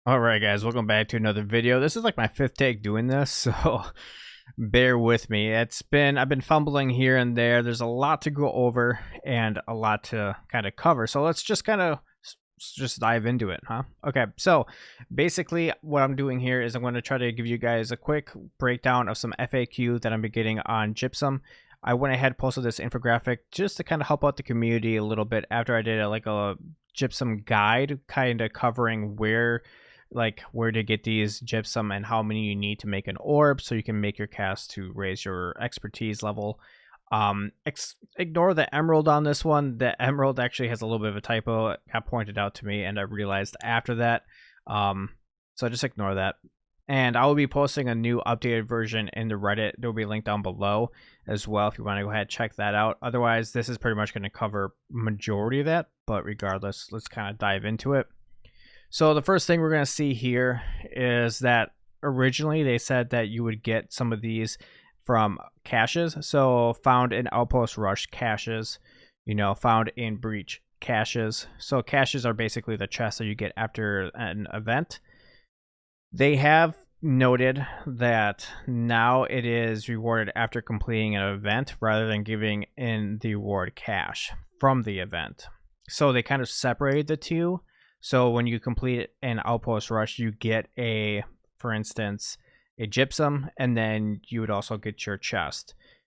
All right, guys, welcome back to another video. This is like my fifth take doing this, so bear with me. I've been fumbling here and there. There's a lot to go over and a lot to kind of cover. So let's just kind of just dive into it, huh? Okay, so basically what I'm doing here is I'm going to try to give you guys a quick breakdown of some FAQ that I'm getting on Gypsum. I went ahead and posted this infographic just to kind of help out the community a little bit after I did a Gypsum guide, kind of covering where to get these gypsum and how many you need to make an orb so you can make your cast to raise your expertise level. Ignore the emerald on this one. The emerald actually has a little bit of a typo. It got pointed out to me and I realized after that. So just ignore that. And I will be posting a new updated version in the Reddit. There will be a link down below as well if you want to go ahead and check that out. Otherwise, this is pretty much going to cover majority of that. But regardless, let's kind of dive into it. So the first thing we're going to see here is that originally they said that you would get some of these from caches. So found in Outpost Rush caches, found in Breach caches. So caches are basically the chests that you get after an event. They have noted that now it is rewarded after completing an event rather than giving in the reward cache from the event. So they kind of separated the two. So when you complete an Outpost Rush, you get for instance, a gypsum, and then you would also get your chest.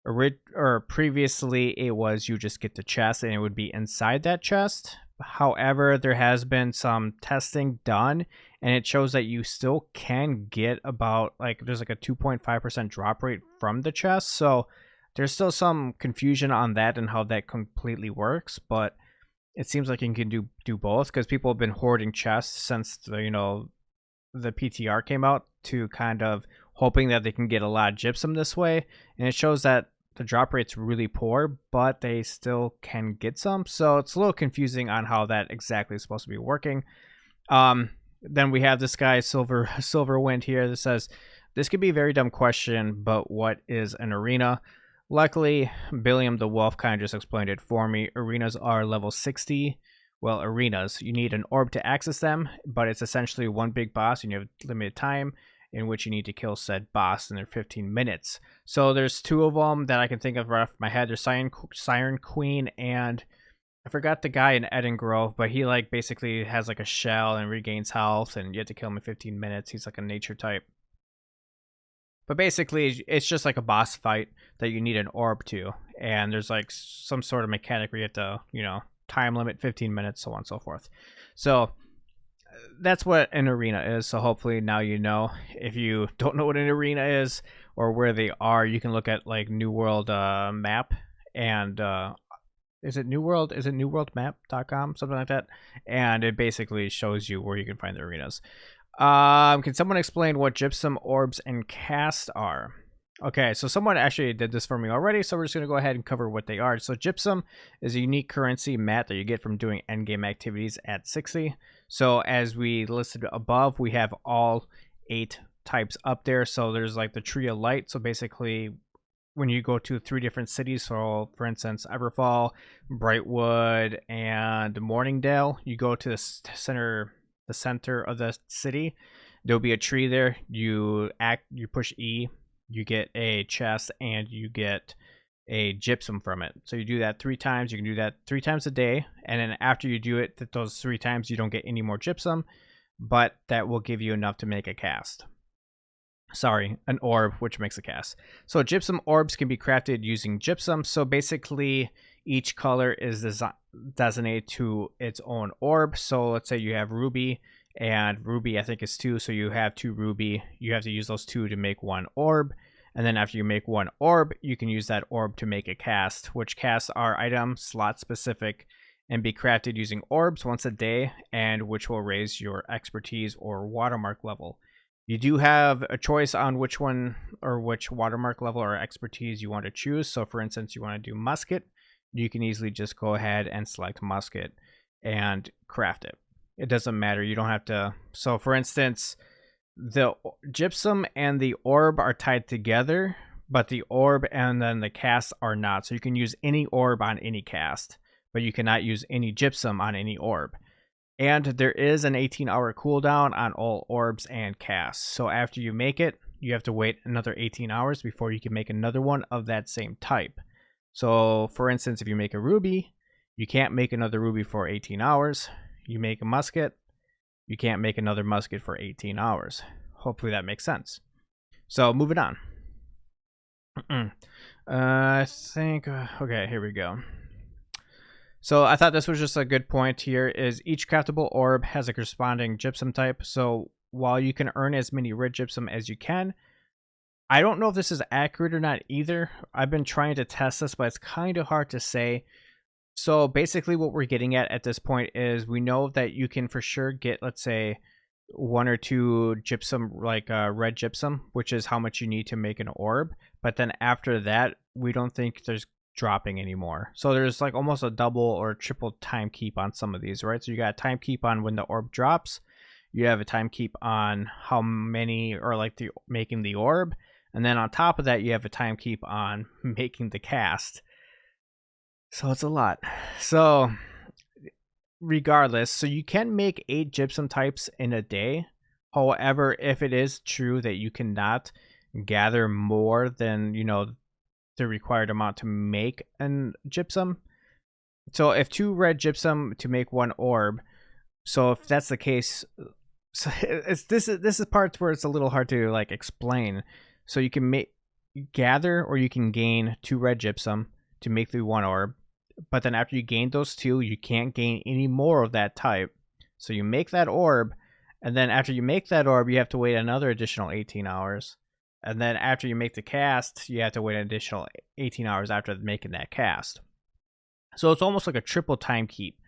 Or previously, it was you just get the chest, and it would be inside that chest. However, there has been some testing done, and it shows that you still can get about there's a 2.5% drop rate from the chest. So there's still some confusion on that and how that completely works, but it seems like you can do both because people have been hoarding chests since the PTR came out to kind of hoping that they can get a lot of gypsum this way, and it shows that the drop rate's really poor, but they still can get some. So it's a little confusing on how that exactly is supposed to be working. Then we have this guy Silverwind here that says this could be a very dumb question, but what is an arena? Luckily, Billiam the Wolf kind of just explained it for me. Arenas are level 60. Well, arenas, you need an orb to access them, but it's essentially one big boss and you have limited time in which you need to kill said boss in their 15 minutes. So there's two of them that I can think of right off my head. There's Siren Queen and I forgot the guy in Eden Grove, but he basically has a shell and regains health and you have to kill him in 15 minutes. He's like a nature type. But basically, it's just like a boss fight that you need an orb to. And there's some sort of mechanic where you have to, time limit 15 minutes, so on and so forth. So that's what an arena is. So hopefully now you know. If you don't know what an arena is or where they are, you can look at New World map. And is it New World? Is it newworldmap.com? Something like that. And it basically shows you where you can find the arenas. Can someone explain what gypsum, orbs, and cast are? Okay, so someone actually did this for me already, so we're just going to go ahead and cover what they are. So gypsum is a unique currency mat that you get from doing endgame activities at 60. So as we listed above, we have all 8 types up there. So there's the Tree of Light. So basically, when you go to 3 different cities, so for instance, Everfall, Brightwood, and Morningdale, you go to the center of the city. There'll be a tree there. You push E, you get a chest, and you get a gypsum from it. So you do that 3 times. You can do that 3 times a day, and then after you do it those 3 times, you don't get any more gypsum, but that will give you enough to make a cast. Sorry, an orb, which makes a cast. So gypsum orbs can be crafted using gypsum. So basically, each color is designated to its own orb. So let's say you have ruby, and ruby I think is 2, so you have 2 ruby. You have to use those 2 to make 1 orb, and then after you make 1 orb, you can use that orb to make a cast, which casts are item slot specific and be crafted using orbs once a day, and which will raise your expertise or watermark level. You do have a choice on which one or which watermark level or expertise you want to choose. So for instance, you want to do musket, you can easily just go ahead and select musket and craft it. It doesn't matter. You don't have to. So for instance, the gypsum and the orb are tied together, but the orb and then the cast are not. So you can use any orb on any cast, but you cannot use any gypsum on any orb. And there is an 18-hour cooldown on all orbs and casts. So after you make it, you have to wait another 18 hours before you can make another one of that same type. So for instance, if you make a ruby, you can't make another ruby for 18 hours. You make a musket, you can't make another musket for 18 hours. Hopefully that makes sense. So moving on. I think, okay, here we go. So I thought this was just a good point here, is each craftable orb has a corresponding gypsum type. So while you can earn as many red gypsum as you can, I don't know if this is accurate or not either. I've been trying to test this, but it's kind of hard to say. So basically what we're getting at this point is we know that you can for sure get, let's say, 1 or 2 gypsum, like red gypsum, which is how much you need to make an orb. But then after that, we don't think there's dropping anymore. So there's like almost a double or triple time keep on some of these, right? So you got a time keep on when the orb drops. You have a time keep on how many, or like the making the orb. And then on top of that, you have a time keep on making the cast. So it's a lot. So regardless, so you can make 8 gypsum types in a day. However, if it is true that you cannot gather more than, the required amount to make an gypsum. So if 2 red gypsum to make 1 orb. So if that's the case, so this is parts where it's a little hard to like explain. So you can gather or you can gain 2 red gypsum to make the 1 orb. But then after you gain those 2, you can't gain any more of that type. So you make that orb, and then after you make that orb, you have to wait another additional 18 hours. And then after you make the cast, you have to wait an additional 18 hours after making that cast. So it's almost like a triple time keep.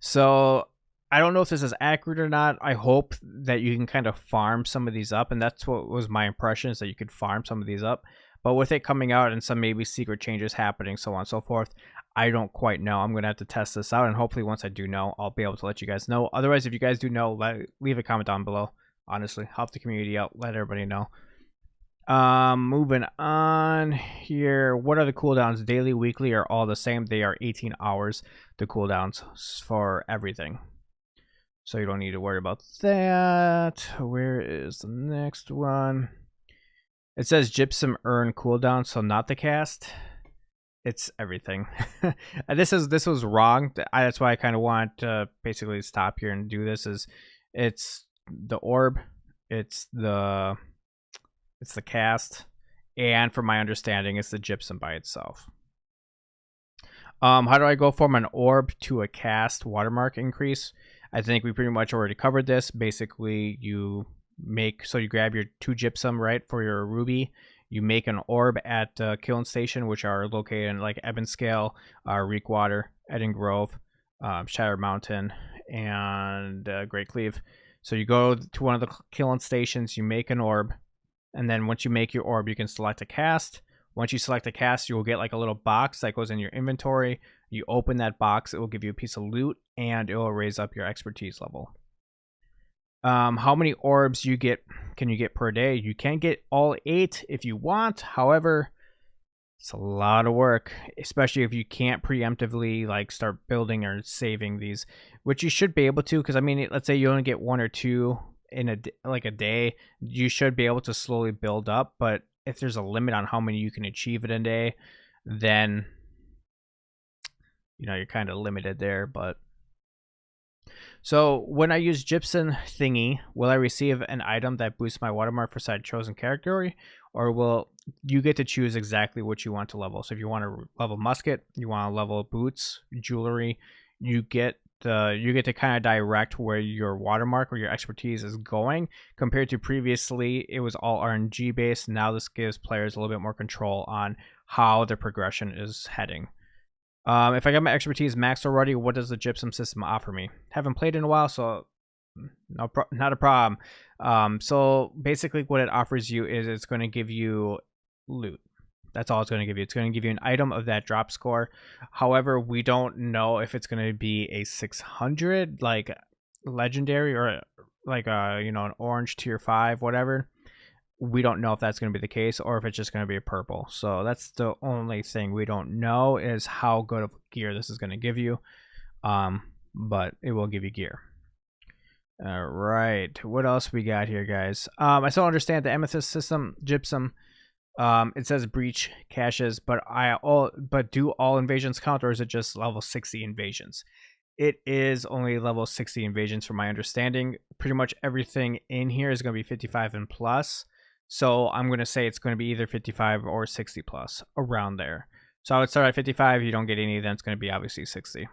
So I don't know if this is accurate or not. I hope that you can kind of farm some of these up, and that's what was my impression, is that you could farm some of these up. But with it coming out and some maybe secret changes happening, so on and so forth, I don't quite know. I'm going to have to test this out, and hopefully once I do know, I'll be able to let you guys know. Otherwise, if you guys do know, leave a comment down below. Honestly, help the community out. Let everybody know. Moving on here. What are the cooldowns? Daily, weekly, are all the same. They are 18 hours, the cooldowns for everything. So you don't need to worry about that. Where is the next one? It says gypsum earn cooldown, so not the cast. It's everything. This was wrong. That's why I kind of want to basically stop here and do this. It's the orb, it's the cast, and from my understanding, it's the gypsum by itself. How do I go from an orb to a cast watermark increase? I think we pretty much already covered this. Basically, you grab your 2 gypsum, right, for your ruby. You make an orb at Kiln Station, which are located in like Ebonscale, Reekwater, Eden Grove, Shadow Mountain, and Great Cleave. So you go to one of the Kiln Stations, you make an orb, and then once you make your orb, you can select a cast. Once you select a cast, you will get like a little box that goes in your inventory. You open that box, it will give you a piece of loot, and it will raise up your expertise level. How many orbs can you get per day? You can get all 8 if you want. However, it's a lot of work, especially if you can't preemptively like start building or saving these, which you should be able to, because I mean, let's say you only get 1 or 2 in a day, you should be able to slowly build up. But if there's a limit on how many you can achieve in a day, then you're kind of limited there. But so when I use Gypsum thingy, will I receive an item that boosts my watermark for said chosen category, or will you get to choose exactly what you want to level? So if you want to level musket, you want to level boots, jewelry, you get to kind of direct where your watermark or your expertise is going. Compared to previously, it was all RNG based. Now this gives players a little bit more control on how their progression is heading. If I got my expertise maxed already, what does the Gypsum system offer me? Haven't played in a while, so not a problem. So basically what it offers you is it's going to give you loot. That's all it's going to give you. It's going to give you an item of that drop score. However, we don't know if it's going to be a 600 like legendary, or like an orange tier 5, whatever. We don't know if that's going to be the case, or if it's just going to be a purple. So that's the only thing we don't know, is how good of gear this is going to give you. But it will give you gear. All right, what else we got here, guys? I still understand the amethyst system, gypsum. It says breach caches, but do all invasions count, or is it just level 60 invasions? It is only level 60 invasions from my understanding. Pretty much everything in here is going to be 55 and plus. So I'm going to say it's going to be either 55 or 60 plus, around there. So I would start at 55. You don't get any, then it's going to be obviously 60.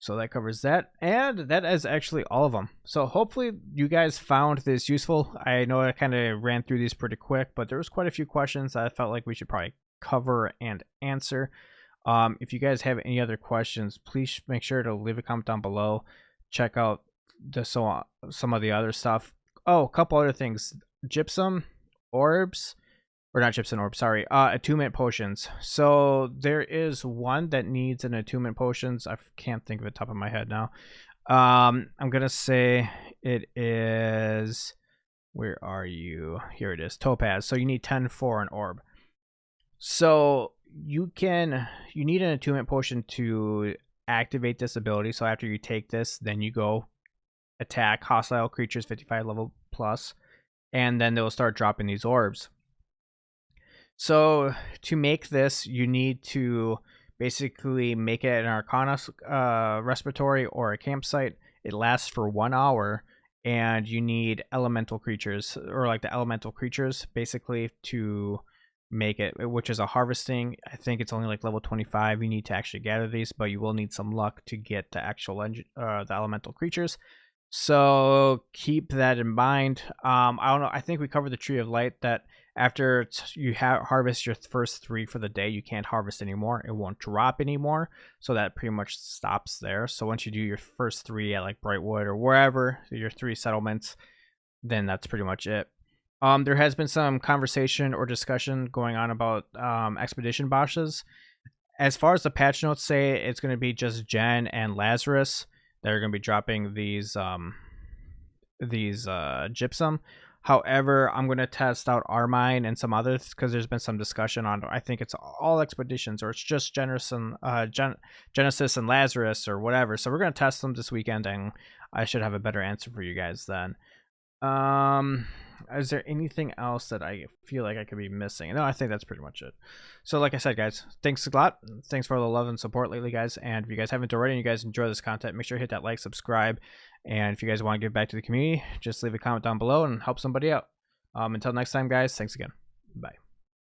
So that covers that, and that is actually all of them. So hopefully you guys found this useful. I know I kind of ran through these pretty quick, but there was quite a few questions that I felt like we should probably cover and answer. If you guys have any other questions, please make sure to leave a comment down below. Check out some of the other stuff. Oh, a couple other things. Gypsum orbs, or not gypsum orbs, sorry, attunement potions. So there is one that needs an attunement potions. I can't think of it top of my head now. I'm gonna say it is, where are you? Here it is, topaz. So you need 10 for an orb. So you need an attunement potion to activate this ability. So after you take this, then you go attack hostile creatures 55 level plus, and then they'll start dropping these orbs. So to make this, you need to basically make it an Arcana respiratory or a campsite. It lasts for 1 hour, and you need elemental creatures, or like the elemental creatures, basically, to make it, which is a harvesting. I think it's only like level 25. You need to actually gather these, but you will need some luck to get the actual the elemental creatures. So keep that in mind. I don't know. I think we covered the Tree of Light, that after you harvest your first 3 for the day, you can't harvest anymore. It won't drop anymore. So that pretty much stops there. So once you do your first 3 at like Brightwood or wherever, your 3 settlements, then that's pretty much it. There has been some conversation or discussion going on about expedition bosses. As far as the patch notes say, it's going to be just Jen and Lazarus that are going to be dropping these gypsum. However, I'm going to test out Armine and some others, because there's been some discussion on, I think it's all expeditions, or it's just Genesis and Lazarus or whatever. So we're going to test them this weekend, and I should have a better answer for you guys then. Is there anything else that I feel like I could be missing? No, I think that's pretty much it. So like I said, guys, thanks a lot. Thanks for all the love and support lately, guys. And if you guys haven't already and you guys enjoy this content, make sure to hit that like, subscribe. And if you guys want to give back to the community, just leave a comment down below and help somebody out. Until next time, guys, thanks again. Bye.